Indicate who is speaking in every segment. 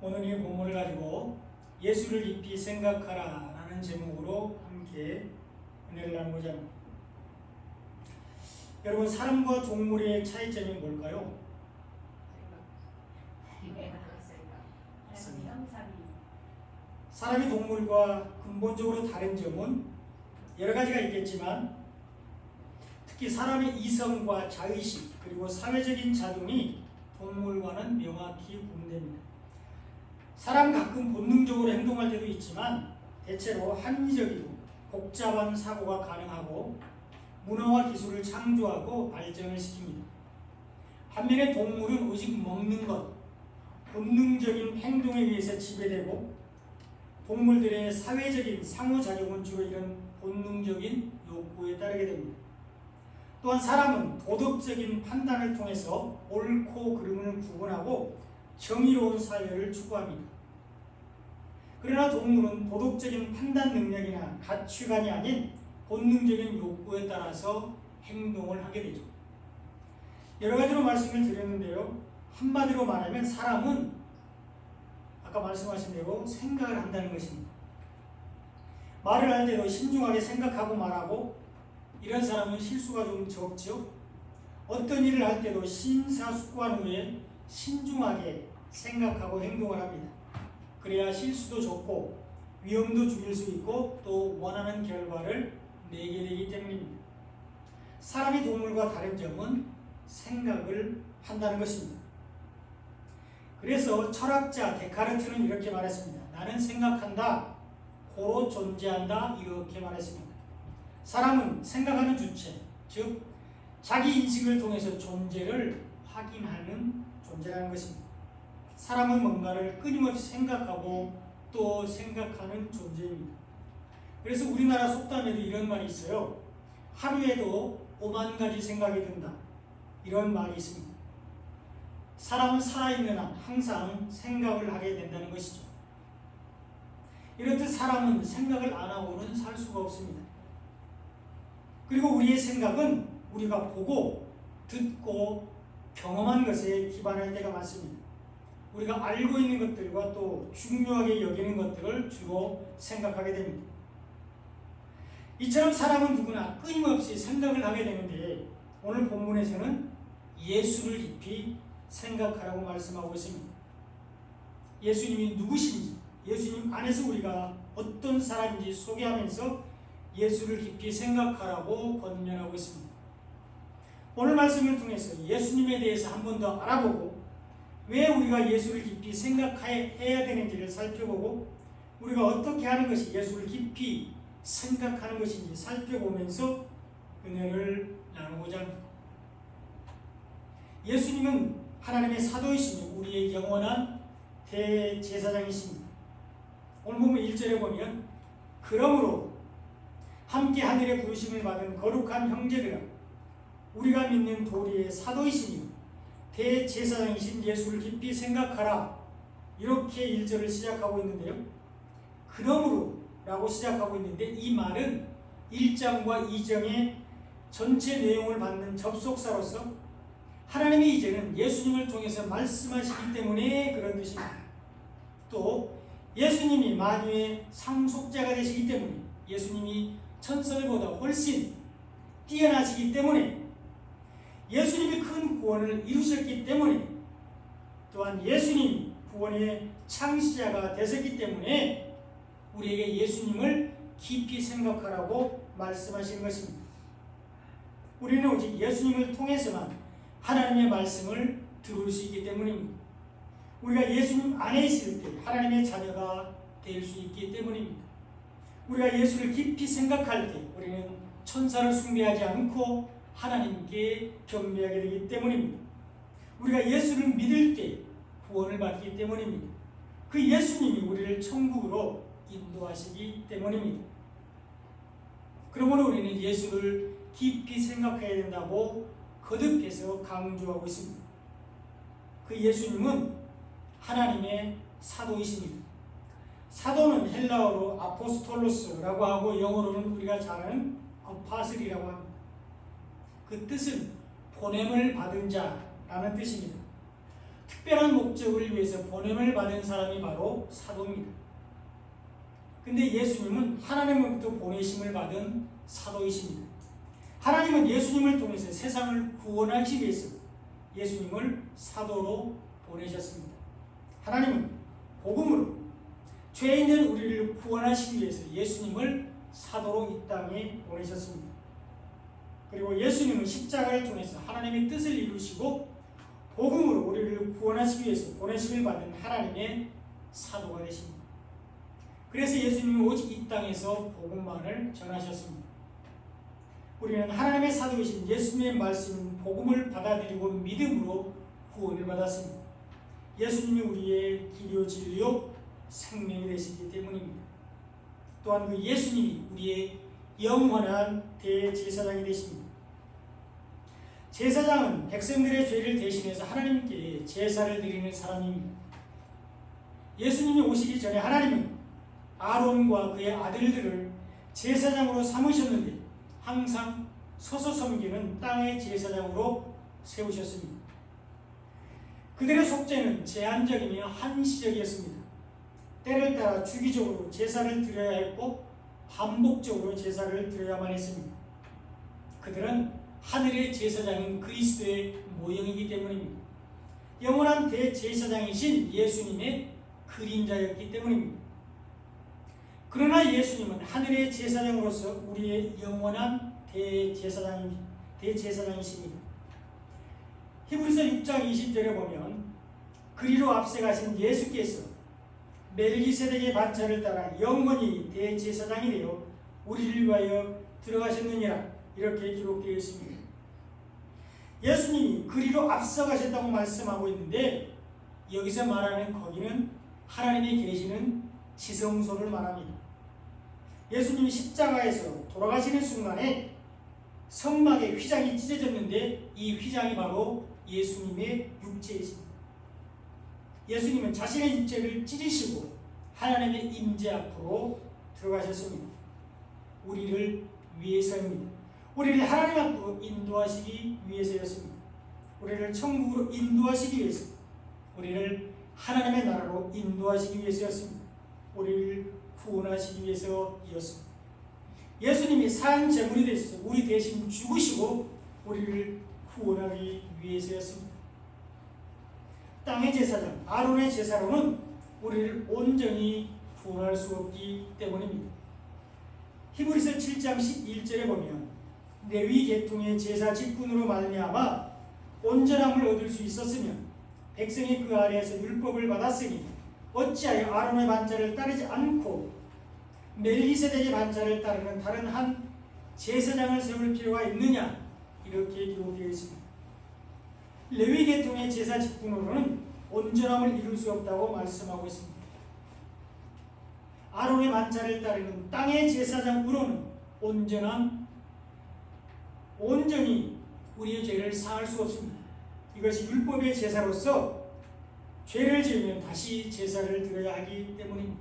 Speaker 1: 오늘 이 본문을 가지고 예수를 깊이 생각하라 라는 제목으로 함께 은혜를 나누고자 합니다. 여러분, 사람과 동물의 차이점이 뭘까요? 사람이 동물과 근본적으로 다른 점은 여러 가지가 있겠지만 특히 사람의 이성과 자의식 그리고 사회적인 작용이 동물과는 명확히 구분됩니다. 사람 가끔 본능적으로 행동할 때도 있지만 대체로 합리적이고 복잡한 사고가 가능하고 문화와 기술을 창조하고 발전을 시킵니다. 반면에 동물은 오직 먹는 것, 본능적인 행동에 의해서 지배되고 동물들의 사회적인 상호작용은 주로 이런 본능적인 욕구에 따르게 됩니다. 또한 사람은 도덕적인 판단을 통해서 옳고 그름을 구분하고 정의로운 사회를 추구합니다. 그러나 동물은 도덕적인 판단 능력이나 가치관이 아닌 본능적인 욕구에 따라서 행동을 하게 되죠. 여러 가지로 말씀을 드렸는데요. 한마디로 말하면 사람은 아까 말씀하신 대로 생각을 한다는 것입니다. 말을 할 때도 신중하게 생각하고 말하고 이런 사람은 실수가 좀 적죠. 어떤 일을 할 때도 심사숙고한 후에 신중하게 생각하고 행동을 합니다. 그래야 실수도 적고 위험도 줄일 수 있고 또 원하는 결과를 내게 되기 때문입니다. 사람이 동물과 다른 점은 생각을 한다는 것입니다. 그래서 철학자 데카르트는 이렇게 말했습니다. 나는 생각한다, 고로 존재한다, 이렇게 말했습니다. 사람은 생각하는 주체, 즉 자기 인식을 통해서 존재를 확인하는 존재라는 것입니다. 사람은 뭔가를 끊임없이 생각하고 또 생각하는 존재입니다. 그래서 우리나라 속담에도 이런 말이 있어요. 하루에도 5만 가지 생각이 든다. 이런 말이 있습니다. 사람은 살아있는 한 항상 생각을 하게 된다는 것이죠. 이렇듯 사람은 생각을 안 하고는 살 수가 없습니다. 그리고 우리의 생각은 우리가 보고 듣고 경험한 것에 기반할 때가 많습니다. 우리가 알고 있는 것들과 또 중요하게 여기는 것들을 주로 생각하게 됩니다. 이처럼 사람은 누구나 끊임없이 생각을 하게 되는데 오늘 본문에서는 예수를 깊이 생각하라고 말씀하고 있습니다. 예수님이 누구신지, 예수님 안에서 우리가 어떤 사람인지 소개하면서 예수를 깊이 생각하라고 권면하고 있습니다. 오늘 말씀을 통해서 예수님에 대해서 한 번 더 알아보고 왜 우리가 예수를 깊이 생각해야 되는지를 살펴보고 우리가 어떻게 하는 것이 예수를 깊이 생각하는 것인지 살펴보면서 은혜를 나누고자 합니다. 예수님은 하나님의 사도이시며 우리의 영원한 대제사장이십니다. 오늘 보면 1절에 보면 그러므로 함께 하늘의 부르심을 받은 거룩한 형제들아 우리가 믿는 도리의 사도이시며 대제사장이신 예수를 깊이 생각하라 이렇게 1절을 시작하고 있는데요. 그러므로 라고 시작하고 있는데 이 말은 1장과 2장의 전체 내용을 받는 접속사로서 하나님이 이제는 예수님을 통해서 말씀하시기 때문에 그런 뜻입니다. 또 예수님이 만유의 상속자가 되시기 때문에 예수님이 천사들보다 훨씬 뛰어나시기 때문에 예수님이 큰 구원을 이루셨기 때문에 또한 예수님이 구원의 창시자가 되셨기 때문에 우리에게 예수님을 깊이 생각하라고 말씀하시는 것입니다. 우리는 오직 예수님을 통해서만 하나님의 말씀을 들을 수 있기 때문입니다. 우리가 예수님 안에 있을 때 하나님의 자녀가 될 수 있기 때문입니다. 우리가 예수를 깊이 생각할 때 우리는 천사를 숭배하지 않고 하나님께 경배하게 되기 때문입니다. 우리가 예수를 믿을 때 구원을 받기 때문입니다. 그 예수님이 우리를 천국으로 인도하시기 때문입니다. 그러므로 우리는 예수를 깊이 생각해야 된다고 거듭해서 강조하고 있습니다. 그 예수님은 하나님의 사도이십니다. 사도는 헬라어로 아포스톨로스라고 하고 영어로는 우리가 잘 아는 아파슬이라고 합니다. 그 뜻은 보냄을 받은 자라는 뜻입니다. 특별한 목적을 위해서 보냄을 받은 사람이 바로 사도입니다. 근데 예수님은 하나님으로부터 보내심을 받은 사도이십니다. 하나님은 예수님을 통해서 세상을 구원하기 위해서 예수님을 사도로 보내셨습니다. 하나님은 복음으로 죄인된 우리를 구원하시기 위해서 예수님을 사도로 이 땅에 보내셨습니다. 그리고 예수님은 십자가를 통해서 하나님의 뜻을 이루시고 복음으로 우리를 구원하시기 위해서 보내심을 받은 하나님의 사도가 되십니다. 그래서 예수님은 오직 이 땅에서 복음만을 전하셨습니다. 우리는 하나님의 사도이신 예수님의 말씀 복음을 받아들이고 믿음으로 구원을 받았습니다. 예수님이 우리의 길이요 진리요 생명이 되시기 때문입니다. 또한 그 예수님이 우리의 영원한 대제사장이 되십니다. 제사장은 백성들의 죄를 대신해서 하나님께 제사를 드리는 사람입니다. 예수님이 오시기 전에 하나님은 아론과 그의 아들들을 제사장으로 삼으셨는데 항상 서서 섬기는 땅의 제사장으로 세우셨습니다. 그들의 속죄는 제한적이며 한시적이었습니다. 때를 따라 주기적으로 제사를 드려야 했고 반복적으로 제사를 드려야만 했습니다. 그들은 하늘의 제사장인 그리스도의 모형이기 때문입니다. 영원한 대제사장이신 예수님의 그림자였기 때문입니다. 그러나 예수님은 하늘의 제사장으로서 우리의 영원한 대제사장이십니다. 히브리서 6장 20절에 보면 그리로 앞서 가신 예수께서 멜기세덱의 반차를 따라 영원히 대제사장이 되어 우리를 위하여 들어가셨느니라 이렇게 기록되어 있습니다. 예수님이 그리로 앞서 가셨다고 말씀하고 있는데 여기서 말하는 거기는 하나님이 계시는 지성소를 말합니다. 예수님이 십자가에서 돌아가시는 순간에 성막에 휘장이 찢어졌는데 이 휘장이 바로 예수님의 육체이십니다. 예수님은 자신의 육체를 찢으시고 하나님의 임재 앞으로 들어가셨습니다. 우리를 위해서입니다. 우리를 하나님 앞으로 인도하시기 위해서였습니다. 우리를 천국으로 인도하시기 위해서, 우리를 하나님의 나라로 인도하시기 위해서였습니다. 우리를 구원하시기 위해서였습니다. 예수님이 산 제물이 되셔서 우리 대신 죽으시고 우리를 구원하기 위해서였습니다. 땅의 제사장 아론의 제사로는 우리를 온전히 구원할 수 없기 때문입니다. 히브리서 7장 11절에 보면 레위 계통의 제사 직분으로 말미암아 온전함을 얻을 수 있었으면 백성이 그 아래에서 율법을 받았으니 어찌하여 아론의 반차를 따르지 않고 멜기세덱의 반차를 따르는 다른 한 제사장을 세울 필요가 있느냐 이렇게 기록되어 있습니다. 레위 계통의 제사 직분으로는 온전함을 이룰 수 없다고 말씀하고 있습니다. 아론의 반차를 따르는 땅의 제사장으로는 온전히 우리의 죄를 사할 수 없습니다. 이것이 율법의 제사로서 죄를 지으면 다시 제사를 드려야 하기 때문입니다.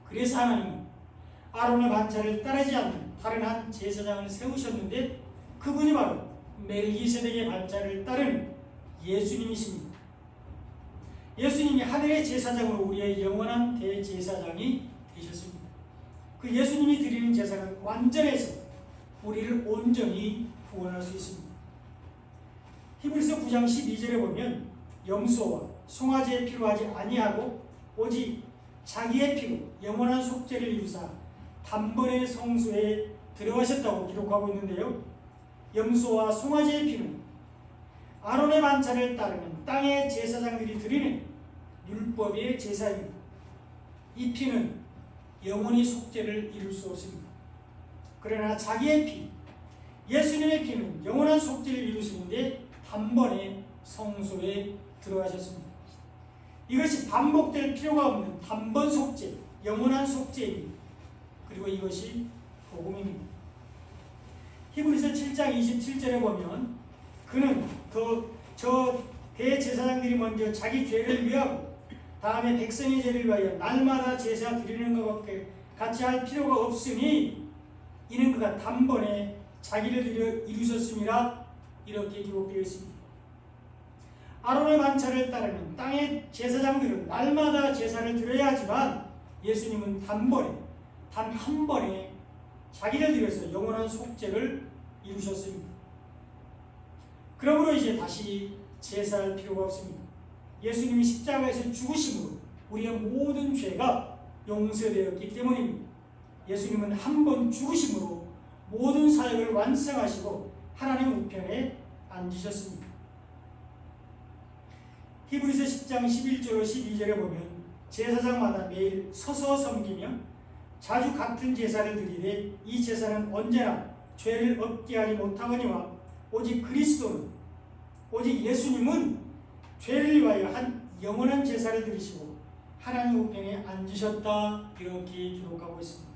Speaker 1: 그래서 하나님은 아론의 반차를 따르지 않는 다른 한 제사장을 세우셨는데 그분이 바로 멜기세덱의 반차를 따르는 예수님이십니다. 예수님이 하늘의 제사장으로 우리의 영원한 대제사장이 되셨습니다. 그 예수님이 드리는 제사는 완전해서 우리를 온전히 구원할 수 있습니다. 히브리서 9장 12절에 보면 염소와 송아지의 피로 하지 아니하고 오직 자기의 피로 영원한 속죄를 이루사 단번에 성소에 들어가셨다고 기록하고 있는데요. 염소와 송아지의 피는 아론의 반차를 따르는 땅의 제사장들이 드리는 율법의 제사입니다. 이 피는 영원히 속죄를 이룰 수 없습니다. 그러나 자기의 피, 예수님의 피는 영원한 속죄를 이루시는데 단번에 성소에 들어가셨습니다. 이것이 반복될 필요가 없는 단번 속죄, 영원한 속죄입니다. 그리고 이것이 복음입니다. 히브리서 7장 27절에 보면 그는 저 대제사장들이 먼저 자기 죄를 위하고 다음에 백성의 죄를 위하여 날마다 제사 드리는 것밖에 같이 할 필요가 없으니 이는 그가 단번에 자기를 드려 이루셨음이라 이렇게 기록되어 있습니다. 아론의 반차를 따르는 땅의 제사장들은 날마다 제사를 드려야 하지만 예수님은 단 한 번에 자기를 드려서 영원한 속죄를 이루셨습니다. 그러므로 이제 다시 제사할 필요가 없습니다. 예수님이 십자가에서 죽으심으로 우리의 모든 죄가 용서되었기 때문입니다. 예수님은 한 번 죽으심으로 모든 사역을 완성하시고 하나님 우편에 앉으셨습니다. 히브리서 10장 11절 12절에 보면 제사장마다 매일 서서 섬기며 자주 같은 제사를 드리되 이 제사는 언제나 죄를 없게 하지 못하거니와 오직 그리스도는 오직 예수님은 죄를 위하여 한 영원한 제사를 드리시고 하나님 우편에 앉으셨다 이렇게 기록하고 있습니다.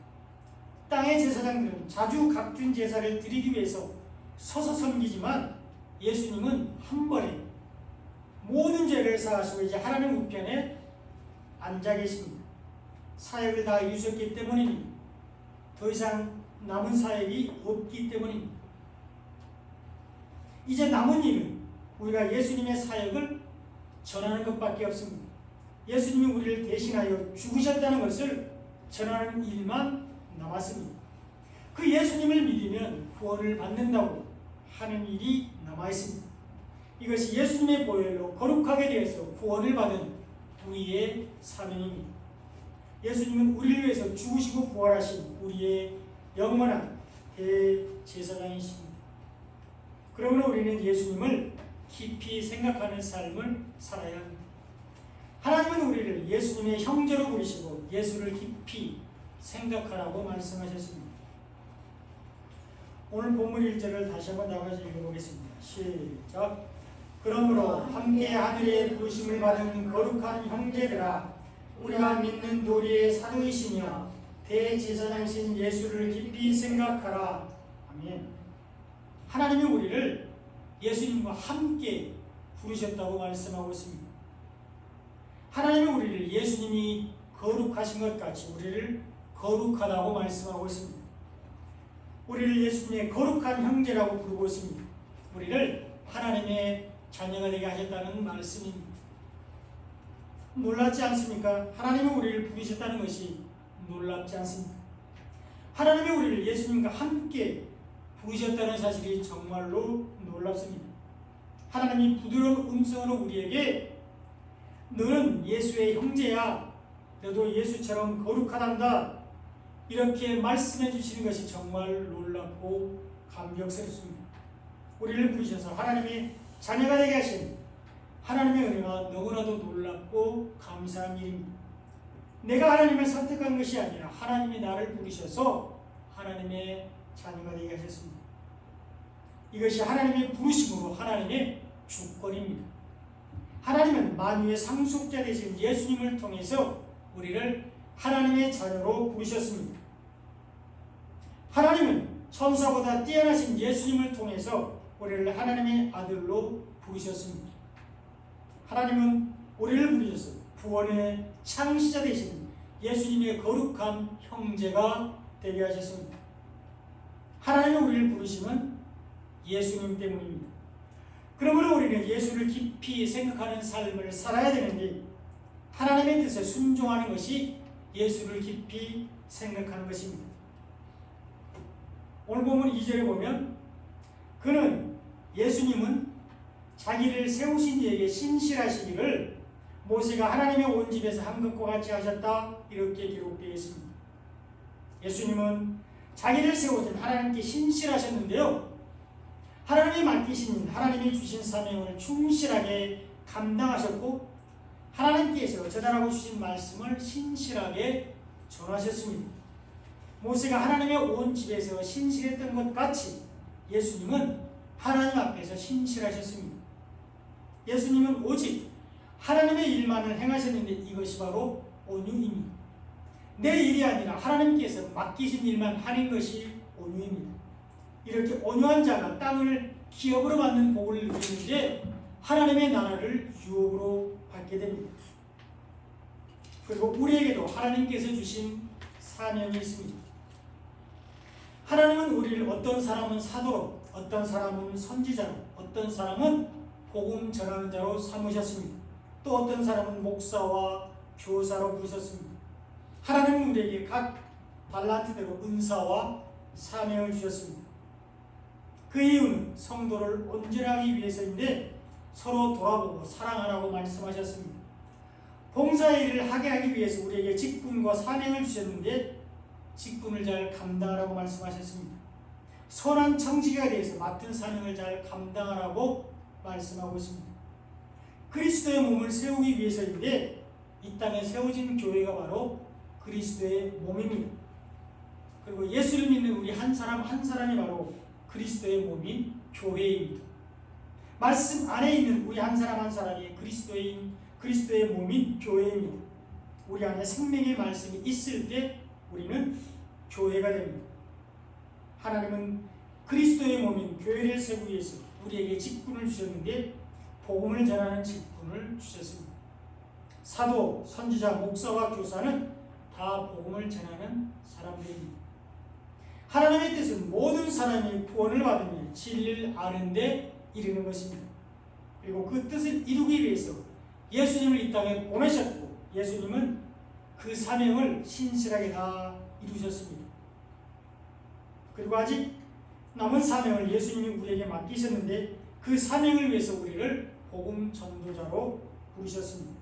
Speaker 1: 땅의 제사장들은 자주 같은 제사를 드리기 위해서 서서 섬기지만 예수님은 한 번에 모든 죄를 사하시고 이제 하나님 우편에 앉아 계십니다. 사역을 다 이루셨기 때문입니다. 더 이상 남은 사역이 없기 때문입니다. 이제 남은 일은 우리가 예수님의 사역을 전하는 것밖에 없습니다. 예수님이 우리를 대신하여 죽으셨다는 것을 전하는 일만 남았습니다. 그 예수님을 믿으면 구원을 받는다고 하는 일이 남아있습니다. 이것이 예수님의 보혈로 거룩하게 되어서 구원을 받은 우리의 사명입니다. 예수님은 우리를 위해서 죽으시고 부활하신 우리의 영원한 대제사장이십니다. 그러므로 우리는 예수님을 깊이 생각하는 삶을 살아야 합니다. 하나님은 우리를 예수님의 형제로 부르시고 예수를 깊이 생각하라고 말씀하셨습니다. 오늘 본문 1절을 다시 한번 나가서 읽어보겠습니다. 시작. 그러므로 함께 하늘의 부르심을 받은 거룩한 형제들아, 우리가 믿는 도리의 사도이시며 대제사장이신 예수를 깊이 생각하라. 아멘. 하나님이 우리를 예수님과 함께 부르셨다고 말씀하고 있습니다. 하나님이 우리를 예수님이 거룩하신 것 같이 우리를 거룩하다고 말씀하고 있습니다. 우리를 예수님의 거룩한 형제라고 부르고 있습니다. 우리를 하나님의 자녀가 되게 하셨다는 말씀입니다. 놀랍지 않습니까? 하나님이 우리를 부르셨다는 것이 놀랍지 않습니까? 하나님이 우리를 예수님과 함께 부르셨다는 사실이 정말로 놀랍습니다. 하나님이 부드러운 음성으로 우리에게 너는 예수의 형제야, 너도 예수처럼 거룩하단다, 이렇게 말씀해 주시는 것이 정말 놀랍고 감격스럽습니다. 우리를 부르셔서 하나님의 자녀가 되게 하신 하나님의 은혜가 너무나도 놀랍고 감사한 일입니다. 내가 하나님을 선택한 것이 아니라 하나님이 나를 부르셔서 하나님의 자녀가 되게 하셨습니다. 이것이 하나님의 부르심으로 하나님의 주권입니다. 하나님은 만유의 상속자 되신 예수님을 통해서 우리를 하나님의 자녀로 부르셨습니다. 하나님은 천사보다 뛰어나신 예수님을 통해서 우리를 하나님의 아들로 부르셨습니다. 하나님은 우리를 부르셔서 구원의 창시자 되신 예수님의 거룩한 형제가 되게 하셨습니다. 하나님이 우리를 부르심은 예수님 때문입니다. 그러므로 우리는 예수를 깊이 생각하는 삶을 살아야 되는데 하나님의 뜻에 순종하는 것이 예수를 깊이 생각하는 것입니다. 오늘 보면 2절에 보면 예수님은 자기를 세우신 이에게 신실하시기를 모세가 하나님의 온 집에서 한 것과 같이 하셨다 이렇게 기록되어 있습니다. 예수님은 자기를 세우신 하나님께 신실하셨는데요, 하나님이 맡기신 하나님이 주신 사명을 충실하게 감당하셨고 하나님께서 전하라고 주신 말씀을 신실하게 전하셨습니다. 모세가 하나님의 온 집에서 신실했던 것 같이 예수님은 하나님 앞에서 신실하셨습니다. 예수님은 오직 하나님의 일만을 행하셨는데 이것이 바로 온유입니다. 내 일이 아니라 하나님께서 맡기신 일만 하는 것이 온유입니다. 이렇게 온유한 자가 땅을 기업으로 받는 복을 누리는데 하나님의 나라를 유업으로 받게 됩니다. 그리고 우리에게도 하나님께서 주신 사명이 있습니다. 하나님은 우리를 어떤 사람은 사도로, 어떤 사람은 선지자로, 어떤 사람은 복음 전하는 자로 삼으셨습니다. 또 어떤 사람은 목사와 교사로 부르셨습니다. 하나님은 우리에게 각 달란트대로 은사와 사명을 주셨습니다. 그 이유는 성도를 온전하기 위해서인데 서로 돌아보고 사랑하라고 말씀하셨습니다. 봉사의 일을 하게 하기 위해서 우리에게 직분과 사명을 주셨는데 직분을 잘 감당하라고 말씀하셨습니다. 선한 청지기가 되어서 맡은 사명을 잘 감당하라고 말씀하고 있습니다. 그리스도의 몸을 세우기 위해서인데 이 땅에 세워진 교회가 바로 그리스도의 몸입니다. 그리고 예수를 믿는 우리 한 사람 한 사람이 바로 그리스도의 몸인 교회입니다. 말씀 안에 있는 우리 한 사람 한 사람이 그리스도의 몸인 교회입니다. 우리 안에 생명의 말씀이 있을 때 우리는 교회가 됩니다. 하나님은 그리스도의 몸인 교회를 세우기 위해서 우리에게 직분을 주셨는데 복음을 전하는 직분을 주셨습니다. 사도, 선지자, 목사와 교사는 다 복음을 전하는 사람들입니다. 하나님의 뜻은 모든 사람이 구원을 받으며 진리를 아는 데 이르는 것입니다. 그리고 그 뜻을 이루기 위해서 예수님을 이 땅에 보내셨고 예수님은 그 사명을 신실하게 다 이루셨습니다. 그리고 아직 남은 사명을 예수님이 우리에게 맡기셨는데 그 사명을 위해서 우리를 복음 전도자로 부르셨습니다.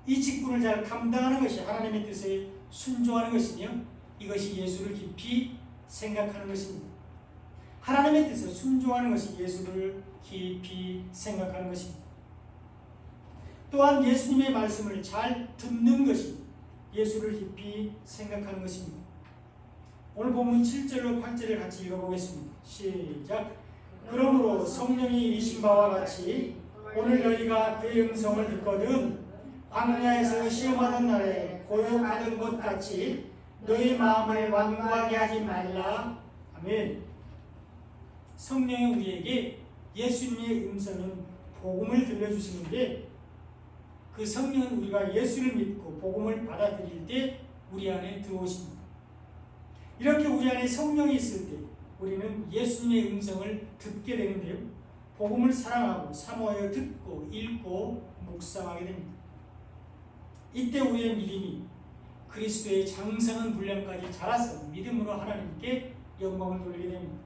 Speaker 1: 이 직분을 잘 감당하는 것이 하나님의 뜻에 순종하는 것이며 이것이 예수를 깊이 생각하는 것입니다. 하나님의 뜻에 순종하는 것이 예수를 깊이 생각하는 것입니다. 또한 예수님의 말씀을 잘 듣는 것이 예수를 깊이 생각하는 것입니다. 오늘 본문 7절로 8절을 같이 읽어보겠습니다. 시작. 그러므로 성령이 이르신 바와 같이 오늘 너희가 그의 음성을 듣거든 광야에서 시험하는 날에 고용하는 것 같이 너희 마음을 완고하게 하지 말라. 아멘. 성령이 우리에게 예수님의 음성인 복음을 들려주시는데 그 성령은 우리가 예수를 믿고 복음을 받아들일 때 우리 안에 들어오십니다. 이렇게 우리 안에 성령이 있을 때 우리는 예수님의 음성을 듣게 되는데요. 복음을 사랑하고 사모하여 듣고 읽고 묵상하게 됩니다. 이때 우리의 믿음이 그리스도의 장성한 분량까지 자라서 믿음으로 하나님께 영광을 돌리게 됩니다.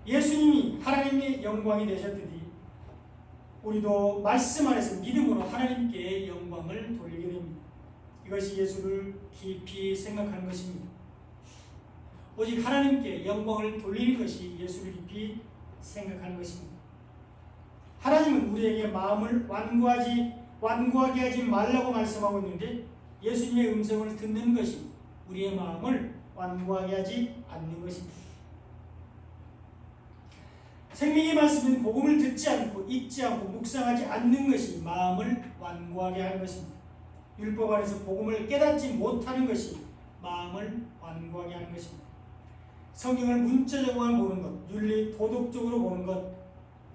Speaker 1: 예수님이 하나님의 영광이 되셨듯이 우리도 말씀 안에서 믿음으로 하나님께 영광을 돌리게 됩니다. 이것이 예수를 깊이 생각하는 것입니다. 오직 하나님께 영광을 돌리는 것이 예수를 깊이 생각하는 것입니다. 하나님은 우리에게 마음을 완고하게 하지 말라고 말씀하고 있는데 예수님의 음성을 듣는 것이 우리의 마음을 완고하게 하지 않는 것입니다. 생명의 말씀은 복음을 듣지 않고 읽지 않고 묵상하지 않는 것이 마음을 완고하게 하는 것입니다. 율법 안에서 복음을 깨닫지 못하는 것이 마음을 완고하게 하는 것입니다. 성경을 문자적으로 보는 것, 윤리, 도덕적으로 보는 것,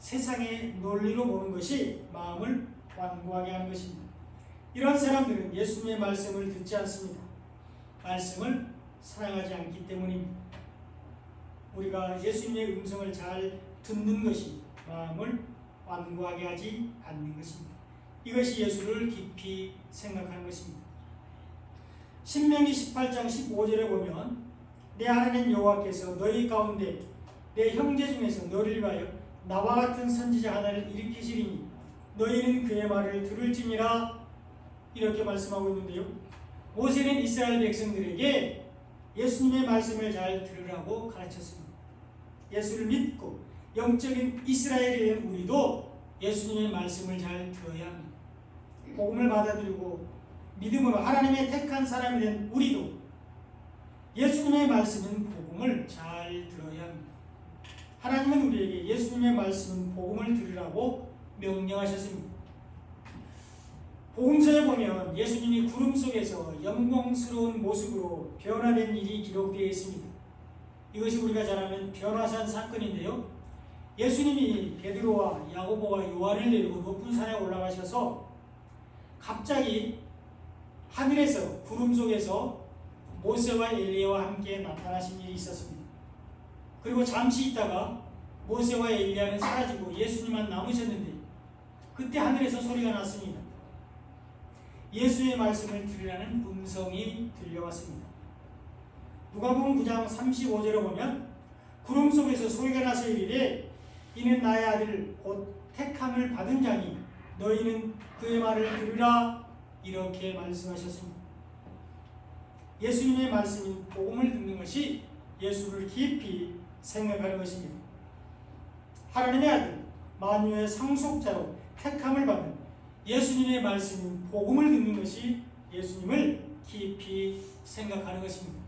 Speaker 1: 세상의 논리로 보는 것이 마음을 완고하게 하는 것입니다. 이런 사람들은 예수님의 말씀을 듣지 않습니다. 말씀을 사랑하지 않기 때문입니다. 우리가 예수님의 음성을 잘 듣는 것이 마음을 완고하게 하지 않는 것입니다. 이것이 예수를 깊이 생각하는 것입니다. 신명기 18장 15절에 보면 내 하나님 여호와께서 너희 가운데 내 형제 중에서 너를 위하여 나와 같은 선지자 하나를 일으키시리니 너희는 그의 말을 들을지니라 이렇게 말씀하고 있는데요. 모세는 이스라엘 백성들에게 예수님의 말씀을 잘 들으라고 가르쳤습니다. 예수를 믿고 영적인 이스라엘이 된 우리도 예수님의 말씀을 잘 들어야 합니다. 복음을 받아들이고 믿음으로 하나님의 택한 사람이 된 우리도 예수님의 말씀은 복음을 잘 들어야 합니다. 하나님은 우리에게 예수님의 말씀은 복음을 들으라고 명령하셨습니다. 복음서에 보면 예수님이 구름 속에서 영광스러운 모습으로 변화된 일이 기록되어 있습니다. 이것이 우리가 잘 아는 변화산 사건인데요. 예수님이 베드로와 야고보와 요한을 데리고 높은 산에 올라가셔서 갑자기 하늘에서 구름 속에서 모세와 엘리야와 함께 나타나신 일이 있었습니다. 그리고 잠시 있다가 모세와 엘리야는 사라지고 예수님만 남으셨는데 그때 하늘에서 소리가 났습니다. 예수의 말씀을 들으라는 음성이 들려왔습니다. 누가복음 9장 35절에 보면 구름 속에서 소리가 나서 이르되 이는 나의 아들 곧 택함을 받은 자니 너희는 그의 말을 들으라 이렇게 말씀하셨습니다. 예수님의 말씀인 복음을 듣는 것이 예수를 깊이 생각하는 것입니다. 하나님의 아들 만유의 상속자로 택함을 받은 예수님의 말씀인 복음을 듣는 것이 예수님을 깊이 생각하는 것입니다.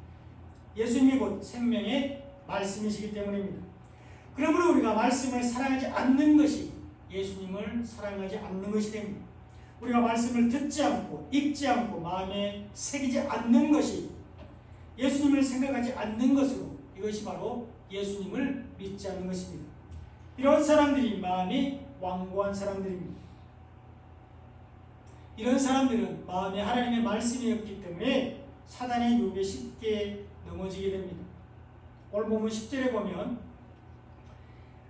Speaker 1: 예수님이 곧 생명의 말씀이시기 때문입니다. 그러므로 우리가 말씀을 사랑하지 않는 것이 예수님을 사랑하지 않는 것이 됩니다. 우리가 말씀을 듣지 않고 읽지 않고 마음에 새기지 않는 것이 예수님을 생각하지 않는 것으로 이것이 바로 예수님을 믿지 않는 것입니다. 이런 사람들이 마음이 완고한 사람들입니다. 이런 사람들은 마음에 하나님의 말씀이 없기 때문에 사단의 유혹에 쉽게 넘어지게 됩니다. 오늘 본문 10절에 보면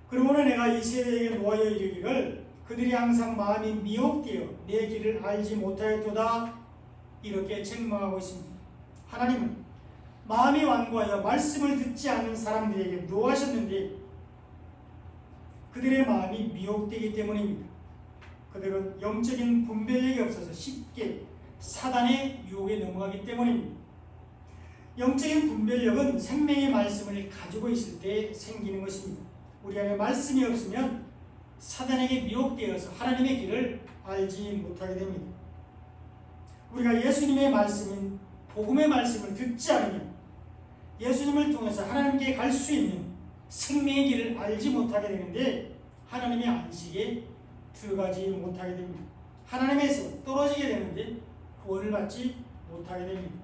Speaker 1: 그러므로 내가 이 세대에게 노하여 이르기를 그들이 항상 마음이 미혹되어 내 길을 알지 못하였도다 이렇게 책망하고 있습니다. 하나님은 마음이 완고하여 말씀을 듣지 않는 사람들에게 노하셨는데 그들의 마음이 미혹되기 때문입니다. 그들은 영적인 분별력이 없어서 쉽게 사단의 유혹에 넘어가기 때문입니다. 영적인 분별력은 생명의 말씀을 가지고 있을 때 생기는 것입니다. 우리 안에 말씀이 없으면 사단에게 미혹되어서 하나님의 길을 알지 못하게 됩니다. 우리가 예수님의 말씀인 복음의 말씀을 듣지 않으면 예수님을 통해서 하나님께 갈 수 있는 생명의 길을 알지 못하게 되는데 하나님의 안식에 들어가지 못하게 됩니다. 하나님에서 떨어지게 되는데 구원을 받지 못하게 됩니다.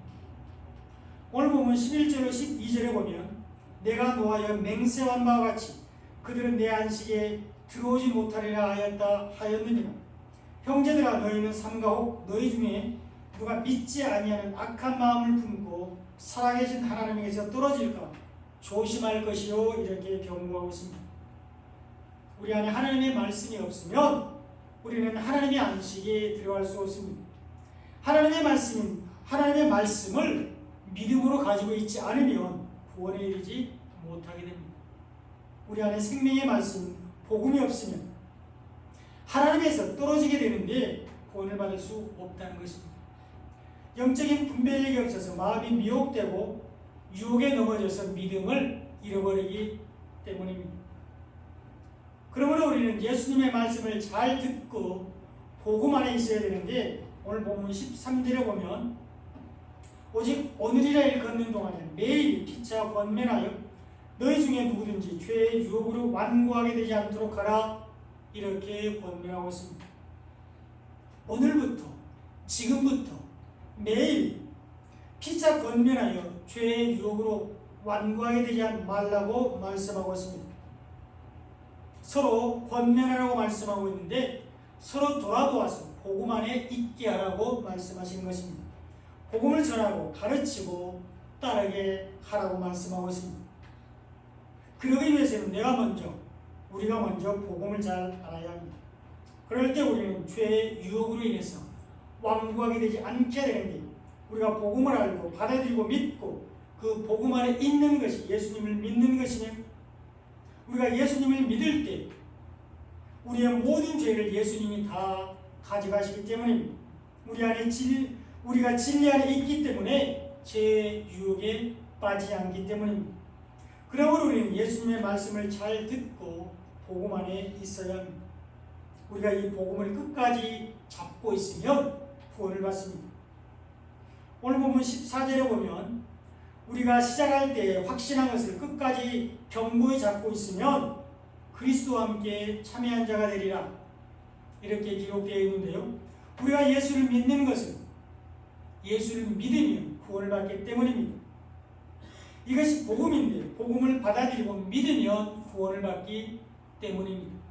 Speaker 1: 오늘 보면 11절로 12절에 보면 내가 노하여 맹세한 바와 같이 그들은 내 안식에 들어오지 못하리라 하였느니라. 형제들아 너희는 삼가옥 너희 중에 누가 믿지 아니하는 악한 마음을 품고 살아계신 하나님에게서 떨어질까 조심할 것이요 이렇게 경고하고 있습니다. 우리 안에 하나님의 말씀이 없으면 우리는 하나님의 안식에 들어갈 수 없습니다. 하나님의 말씀을 믿음으로 가지고 있지 않으면 구원에 이르지 못하게 됩니다. 우리 안에 생명의 말씀, 복음이 없으면 하나님에서 떨어지게 되는데 구원을 받을 수 없다는 것입니다. 영적인 분별력이 없어서 마음이 미혹되고 유혹에 넘어져서 믿음을 잃어버리기 때문입니다. 그러므로 우리는 예수님의 말씀을 잘 듣고 복음 안에 있어야 되는데 오늘 본문 13절에 보면 오직 오늘이라 일 걷는 동안에 매일 피차 권면하여 너희 중에 누구든지 죄의 유혹으로 완고하게 되지 않도록 하라 이렇게 권면하고 있습니다. 오늘부터 지금부터 매일 피차 권면하여 죄의 유혹으로 완고하게 되지 말라고 말씀하고 있습니다. 서로 권면하라고 말씀하고 있는데 서로 돌아보아서 복음 안에 있게 하라고 말씀하시는 것입니다. 복음을 전하고 가르치고 따르게 하라고 말씀하고 있습니다. 그러기 위해서는 우리가 먼저 복음을 잘 알아야 합니다. 그럴 때 우리는 죄의 유혹으로 인해서 완고하게 되지 않게 되는데 우리가 복음을 알고 받아들이고 믿고 그 복음 안에 있는 것이 예수님을 믿는 것이면 우리가 예수님을 믿을 때 우리의 모든 죄를 예수님이 다 가져가시기 때문입니다. 우리가 진리 안에 있기 때문에 죄의 유혹에 빠지지 않기 때문입니다. 그러므로 우리는 예수님의 말씀을 잘 듣고 복음 안에 있어야 합니다. 우리가 이 복음을 끝까지 잡고 있으면 구원을 받습니다. 오늘 본문 14절에 보면 우리가 시작할 때 확신한 것을 끝까지 견고히 잡고 있으면 그리스도와 함께 참여한 자가 되리라 이렇게 기록되어 있는데요. 우리가 예수를 믿는 것은 예수를 믿으면 구원을 받기 때문입니다. 이것이 복음인데 복음을 받아들이고 믿으면 구원을 받기 때문입니다.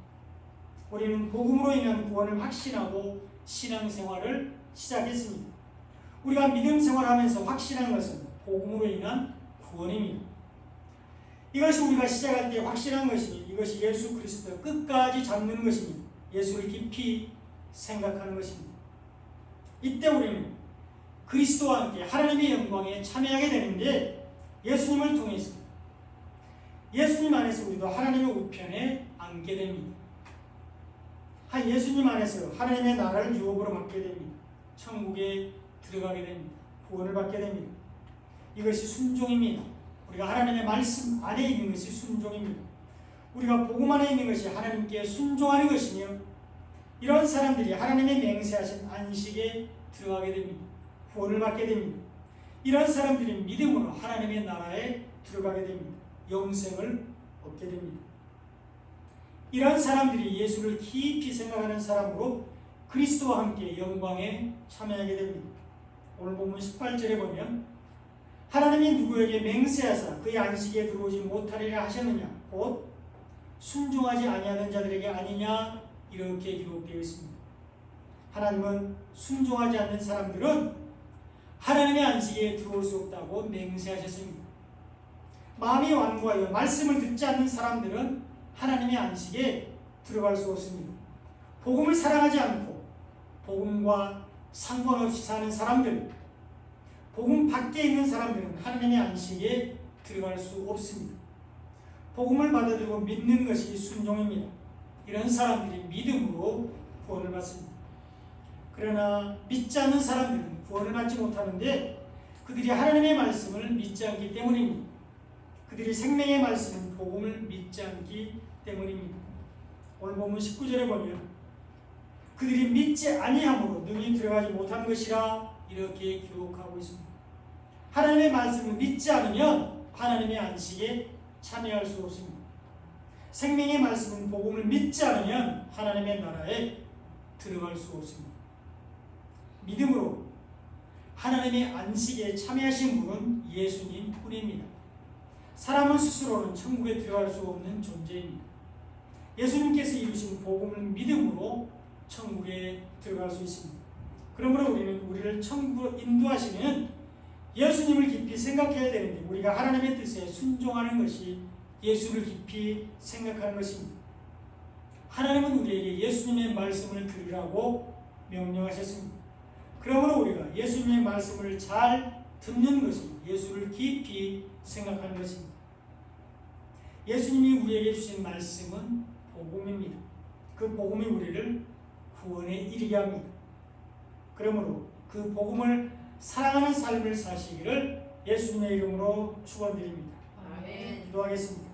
Speaker 1: 우리는 복음으로 인한 구원을 확신하고 신앙생활을 시작했습니다. 우리가 믿음 생활하면서 확신한 것은 복음으로 인한 구원입니다. 이것이 우리가 시작할 때 확신한 것이니 이것이 예수 그리스도 끝까지 잡는 것입니다. 예수를 깊이 생각하는 것입니다. 이때 우리는 그리스도와 함께 하나님의 영광에 참여하게 되는데 예수님을 통해서 예수님 안에서 우리도 하나님의 우편에 앉게 됩니다. 예수님 안에서 하나님의 나라를 유업으로 받게 됩니다. 천국에 들어가게 됩니다. 구원을 받게 됩니다. 이것이 순종입니다. 우리가 하나님의 말씀 안에 있는 것이 순종입니다. 우리가 복음 안에 있는 것이 하나님께 순종하는 것이며 이런 사람들이 하나님의 맹세하신 안식에 들어가게 됩니다. 구원을 받게 됩니다. 이런 사람들이 믿음으로 하나님의 나라에 들어가게 됩니다. 영생을 얻게 됩니다. 이런 사람들이 예수를 깊이 생각하는 사람으로 그리스도와 함께 영광에 참여하게 됩니다. 오늘 본문 18절에 보면 하나님이 누구에게 맹세하사 그의 안식에 들어오지 못하리라 하셨느냐 곧 순종하지 아니하는 자들에게 아니냐 이렇게 기록되어 있습니다. 하나님은 순종하지 않는 사람들은 하나님의 안식에 들어올 수 없다고 맹세하셨습니다. 마음이 완고하여 말씀을 듣지 않는 사람들은 하나님의 안식에 들어갈 수 없습니다. 복음을 사랑하지 않고 복음과 상관없이 사는 사람들, 복음 밖에 있는 사람들은 하나님의 안식에 들어갈 수 없습니다. 복음을 받아들이고 믿는 것이 순종입니다. 이런 사람들이 믿음으로 구원을 받습니다. 그러나 믿지 않는 사람들은 구원을 받지 못하는데 그들이 하나님의 말씀을 믿지 않기 때문입니다. 그들이 생명의 말씀, 복음을 믿지 않기 때문입니다. 오늘 본문 19절에 보면 그들이 믿지 아니함으로 능히 들어가지 못한 것이라 이렇게 기록하고 있습니다. 하나님의 말씀을 믿지 않으면 하나님의 안식에 참여할 수 없습니다. 생명의 말씀은 복음을 믿지 않으면 하나님의 나라에 들어갈 수 없습니다. 믿음으로 하나님의 안식에 참여하신 분은 예수님 뿐입니다. 사람은 스스로는 천국에 들어갈 수 없는 존재입니다. 예수님께서 이루신 복음을 믿음으로 천국에 들어갈 수 있습니다. 그러므로 우리는 우리를 천국으로 인도하시는 예수님을 깊이 생각해야 되는데 우리가 하나님의 뜻에 순종하는 것이 예수를 깊이 생각하는 것입니다. 하나님은 우리에게 예수님의 말씀을 들으라고 명령하셨습니다. 그러므로 우리가 예수님의 말씀을 잘 듣는 것이 예수를 깊이 생각하는 것입니다. 예수님이 우리에게 주신 말씀은 복음입니다. 그 복음이 우리를 구원에 이르게 합니다. 그러므로 그 복음을 사랑하는 삶을 사시기를 예수님의 이름으로 축원드립니다.
Speaker 2: 아멘.
Speaker 1: 기도하겠습니다.